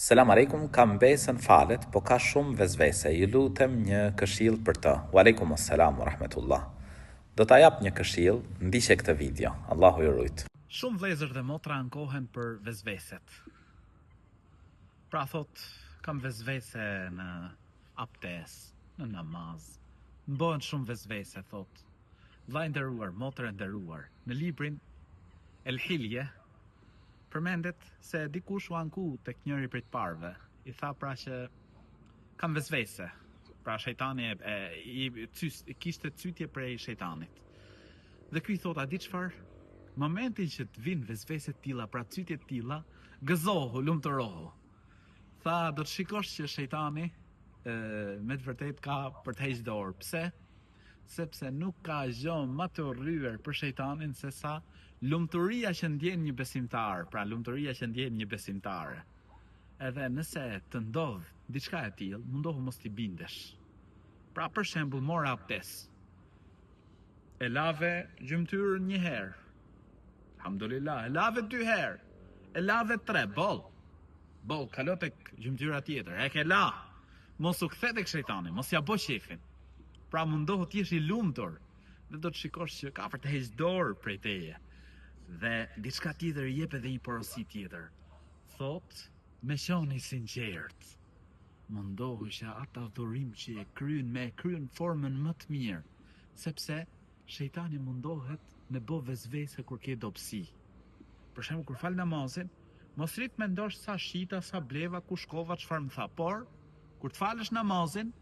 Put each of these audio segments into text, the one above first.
Selam aleikum, kam besën falet, po ka shumë vezvese, ju lutem një këshill për të. Wa aleikum assalam wa rahmetullah. Do ta jap një këshill, ndiqe këtë video. Allahu ju rujt. Shumë vëllezër dhe motra ankohen për vezveset. Pra thot, kam vezvese në abdes, në namaz. M'bën shumë vezvese, thot. Vllai nderuar, motër e nderuar, në librin El Hilje përmendet se dikush u anku tek njëri prej të parëve. I tha pra që kam vezvese. Pra shejtani kishte cytje prej shejtanit. Dhe ky thot, a di çfarë? Momentin që të vinë vezvese tilla, pra cytje tilla, gëzohu, lumturohu. Tha, do të shikosh që shejtani me të vërtet ka për të heqë dorë. Pse? Sepse nuk ka gjë më të rryer për shejtanin se sa lumturia që ndjen një besimtar, pra lumturia që ndjen një besimtare. Edhe nëse të ndodh diçka e tillë, mundohu mos t'i bindesh. Pra për shembull, mora abdes. E lave gjymtyrën një herë. Alhamdulillah, e lave 2 herë. E lave 3, boll, kalo tek gjymtyra tjetër. E ke la. Mos u kthe tek shejtani, mos ja bë qefin. Pra mundohu t'jesh i lumtur dhe do të shikosh që ka për të heqë dorë prej teje. Dhe diçka tjetër jep edhe një porosi tjetër. Thot, me qenë i sinqert. Mundohu që ata dhurim që e kryen me kryen formën më të mirë, sepse shejtani mundohet me bë vezvese kur ke dobësi. Për shembull, kur fal namazin, mos rit mendosh sa shita, sa bleva, ku shkova, çfarë më tha, por kur të falësh namazin,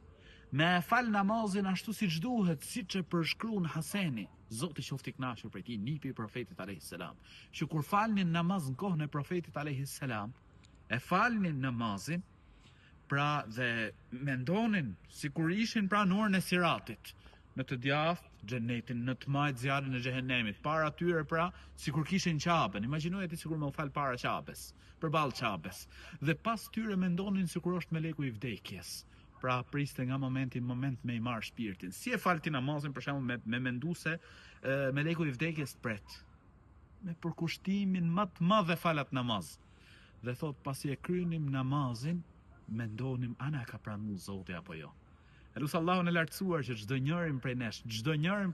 me e fal namazin ashtu siç duhet, siç e përshkruan Haseni, Zoti qoftë i kënaqur prej tij, nipi i profetit alayhis salam, që kur falnin namaz në kohën e profetit alayhis salam, e falnin namazin, pra dhe mendonin sikur ishin pranë orën e Siratit, në të djathtë xhenetin, në të majt zjarrin e xhehenemit, para tyre pra sikur kishin Qabën. Imagjinoje ti sikur më u fal para Qabës, përballë Qabës. Dhe pas tyre mendonin sikur është meleku i vdekjes. Pra priste nga moment me i marrë shpirtin. Si e falti namazin, për shembull, me mendu se meleku i vdekjes të pret. Me përkushtimin më të madh e falat namaz. Dhe thot, pasi e krynim namazin, mendonim ana ka pranuar Zoti apo jo. Elus Allahun e lartësuar që çdo njërin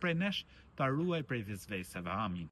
prej nesh ta ruaj prej vezveseve. Amin.